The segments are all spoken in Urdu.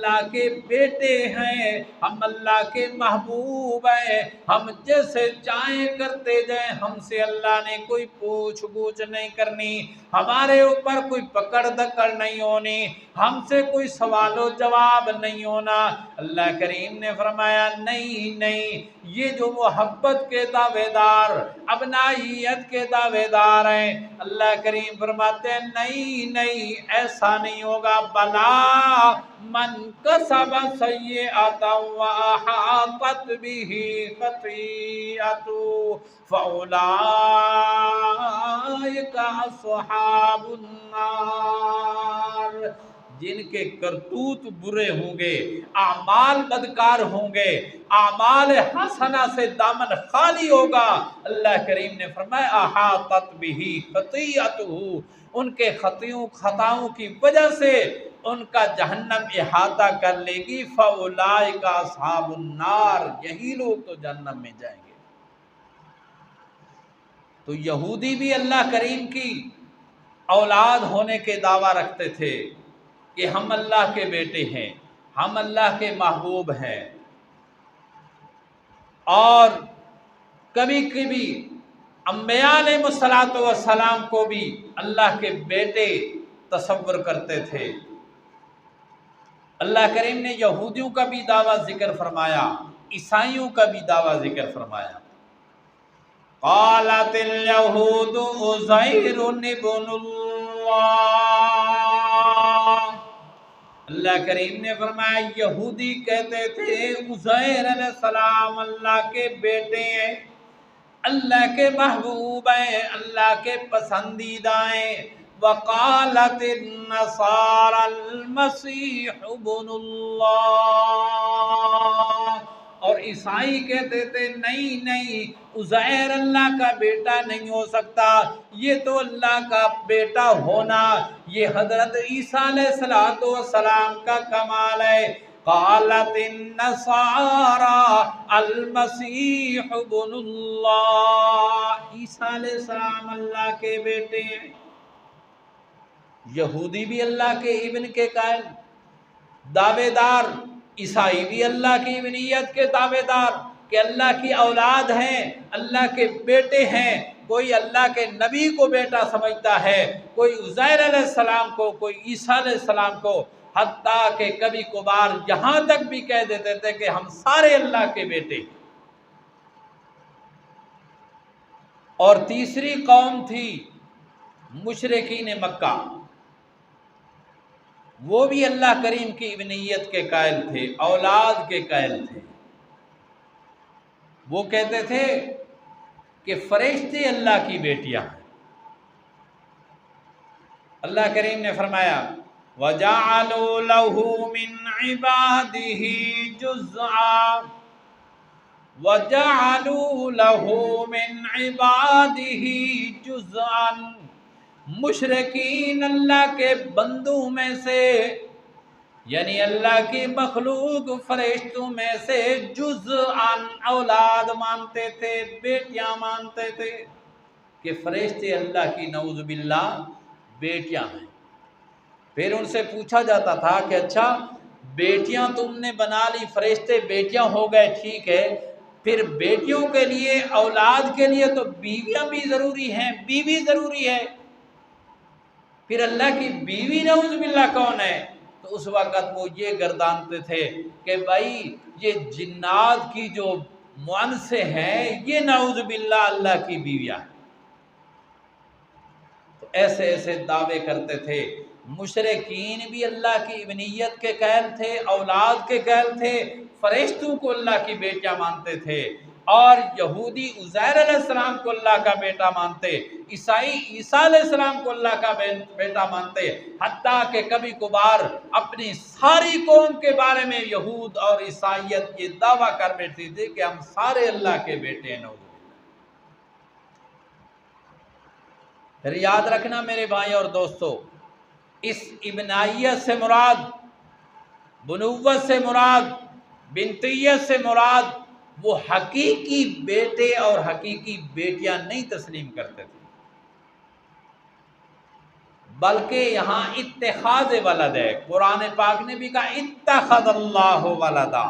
اللہ کے بیٹے ہیں، ہم اللہ کے محبوب ہیں، ہم جیسے چاہیں کرتے جائیں، ہم سے اللہ نے کوئی پوچھ گچھ نہیں کرنی، ہمارے اوپر کوئی پکڑ دکڑ نہیں ہونی، ہم سے کوئی سوال و جواب نہیں ہونا۔ اللہ کریم نے فرمایا نہیں نہیں، یہ جو محبت کے دعوے دار، ابنائیت کے دعوے دار ہیں، اللہ کریم فرماتے ہیں نہیں نہیں، ایسا نہیں ہوگا، بلا من کسب سیئۃ وأحاطت به خطیئته فأولئک اصحاب النار۔ جن کے کرتوت برے ہوں گے، اعمال بدکار ہوں گے، اعمال حسنہ سے دامن خالی ہوگا، اللہ کریم نے فرمایا احاطت به خطیئته، ان کے خطاؤں کی وجہ سے ان کا جہنم احاطہ کر لے گی، فاولئک اصحاب النار، یہی لوگ تو جہنم میں جائیں گے۔ تو یہودی بھی اللہ کریم کی اولاد ہونے کے دعویٰ رکھتے تھے کہ ہم اللہ کے بیٹے ہیں، ہم اللہ کے محبوب ہیں، اور کبھی کبھی انبیاء علیہ السلام کو بھی اللہ کے بیٹے تصور کرتے تھے۔ اللہ کریم نے یہودیوں کا بھی دعویٰ ذکر فرمایا، عیسائیوں کا بھی دعویٰ ذکر فرمایا۔ قالت اليہود عزیر ابن اللہ، اللہ کریم نے فرمایا یہودی کہتے تھے عزیر علیہ السلام اللہ کے بیٹے ہیں، اللہ کے محبوب ہیں، اللہ کے پسندیدہ ہیں۔ وقالت النصارى المسیح ابن اللہ، اور عیسائی کہتے تھے نہیں نہیں، عزیر اللہ کا بیٹا نہیں ہو سکتا، یہ تو اللہ کا بیٹا ہونا یہ حضرت عیسیٰ علیہ السلام کا کمال ہے۔ قالت النصارى المسیح ابن اللہ، عیسیٰ علیہ السلام اللہ کے بیٹے ہیں۔ یہودی بھی اللہ کے ابن کے قائل دعوے دار، عیسائی بھی اللہ کی ابنیت کے دعوے دار کہ اللہ کی اولاد ہیں، اللہ کے بیٹے ہیں۔ کوئی اللہ کے نبی کو بیٹا سمجھتا ہے، کوئی عزیر علیہ السلام کو، کوئی عیسیٰ علیہ السلام کو، حتیٰ کہ کبھی کبھار یہاں تک بھی کہہ دیتے تھے کہ ہم سارے اللہ کے بیٹے۔ اور تیسری قوم تھی مشرکین مکہ، وہ بھی اللہ کریم کی ابنیت کے قائل تھے، اولاد کے قائل تھے۔ وہ کہتے تھے کہ فرشتے اللہ کی بیٹیاں ہیں۔ اللہ کریم نے فرمایا وَجَعَلُوا لَهُ مِنْ عِبَادِهِ جُزْءًا وَجَعَلُوا لَهُ مِنْ عِبَادِهِ جُزْءًا، مشرکین اللہ کے بندوں میں سے، یعنی اللہ کی مخلوق فرشتوں میں سے، جزءاً اولاد مانتے تھے، بیٹیاں مانتے تھے کہ فرشتے اللہ کی نعوذ باللہ بیٹیاں ہیں۔ پھر ان سے پوچھا جاتا تھا کہ اچھا بیٹیاں تم نے بنا لی، فرشتے بیٹیاں ہو گئے، ٹھیک ہے، پھر بیٹیوں کے لیے، اولاد کے لیے تو بیویاں بھی ضروری ہیں، بیوی ضروری ہے، پھر اللہ کی بیوی نعوذ باللہ کون ہے؟ تو اس وقت وہ یہ گردانتے تھے کہ بھائی یہ جنات کی جو مؤنثے ہیں یہ نعوذ باللہ اللہ کی بیویاں ہیں۔ تو ایسے ایسے دعوے کرتے تھے۔ مشرکین بھی اللہ کی ابنیت کے قائل تھے، اولاد کے قائل تھے، فرشتوں کو اللہ کی بیٹیاں مانتے تھے، اور یہودی عزیر علیہ السلام کو اللہ کا بیٹا مانتے، عیسائی عیسیٰ علیہ السلام کو اللہ کا بیٹا مانتے، حتیٰ کہ کبھی کبھار اپنی ساری قوم کے بارے میں یہود اور عیسائیت یہ دعویٰ کر بیٹھتی تھی کہ ہم سارے اللہ کے بیٹے ہیں۔ نعوذ باللہ۔ پھر یاد رکھنا میرے بھائی اور دوستو، اس ابنائیت سے مراد، بنوت سے مراد، بنتیت سے مراد وہ حقیقی بیٹے اور حقیقی بیٹیاں نہیں تسلیم کرتے تھے۔ بلکہ یہاں اتخاذ ولد ہے۔ قرآن پاک نے بھی کہا اتخذ اللہ ولدا،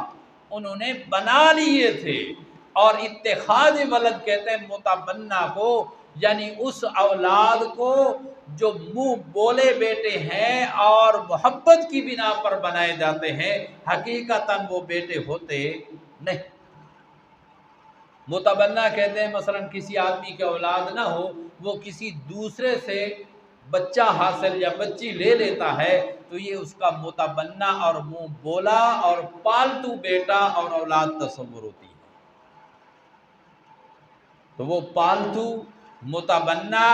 انہوں نے بنا لیے تھے۔ اور اتخاذ ولد کہتے ہیں متبنہ کو، یعنی اس اولاد کو جو منہ بولے بیٹے ہیں اور محبت کی بنا پر بنائے جاتے ہیں، حقیقتاً وہ بیٹے ہوتے نہیں۔ متبنہ کہتے ہیں مثلا کسی آدمی کے اولاد نہ ہو، وہ کسی دوسرے سے بچہ حاصل یا بچی لے لیتا ہے تو یہ اس کا متبنہ اور منہ بولا اور پالتو بیٹا اور اولاد تصور ہوتی ہے۔ تو وہ پالتو متبنہ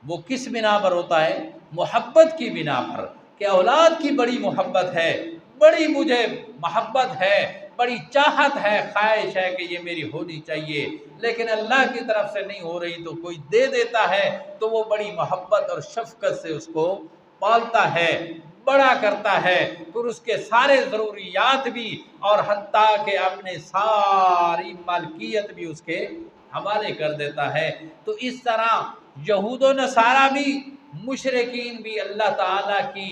وہ کس بنا پر ہوتا ہے؟ محبت کی بنا پر، کہ اولاد کی بڑی محبت ہے، بڑی مجھے محبت ہے، بڑی چاہت ہے، خواہش ہے کہ یہ میری ہونی چاہیے، لیکن اللہ کی طرف سے نہیں ہو رہی تو کوئی دے دیتا ہے تو وہ بڑی محبت اور شفقت سے اس کو پالتا ہے، بڑا کرتا ہے، پھر اس کے سارے ضروریات بھی اور حتیٰ کہ اپنے ساری مالکیت بھی اس کے حوالے کر دیتا ہے۔ تو اس طرح یہود و نصارہ بھی، مشرکین بھی اللہ تعالیٰ کی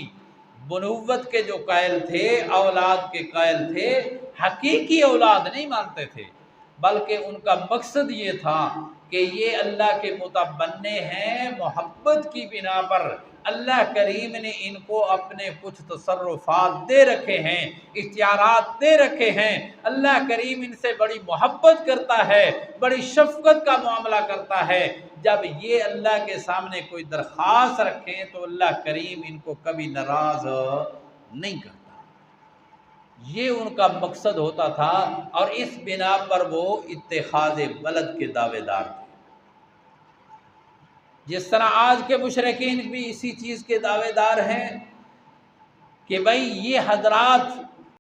بنوت کے جو قائل تھے، اولاد کے قائل تھے، حقیقی اولاد نہیں مانتے تھے، بلکہ ان کا مقصد یہ تھا کہ یہ اللہ کے متبنے ہیں، محبت کی بنا پر اللہ کریم نے ان کو اپنے کچھ تصرفات دے رکھے ہیں، اختیارات دے رکھے ہیں۔ اللہ کریم ان سے بڑی محبت کرتا ہے، بڑی شفقت کا معاملہ کرتا ہے۔ جب یہ اللہ کے سامنے کوئی درخواست رکھیں تو اللہ کریم ان کو کبھی ناراض نہیں کرتا۔ یہ ان کا مقصد ہوتا تھا، اور اس بنا پر وہ اتخاذ ولد کے دعوے دار تھے۔ جس طرح آج کے مشرکین بھی اسی چیز کے دعوے دار ہیں کہ بھئی یہ حضرات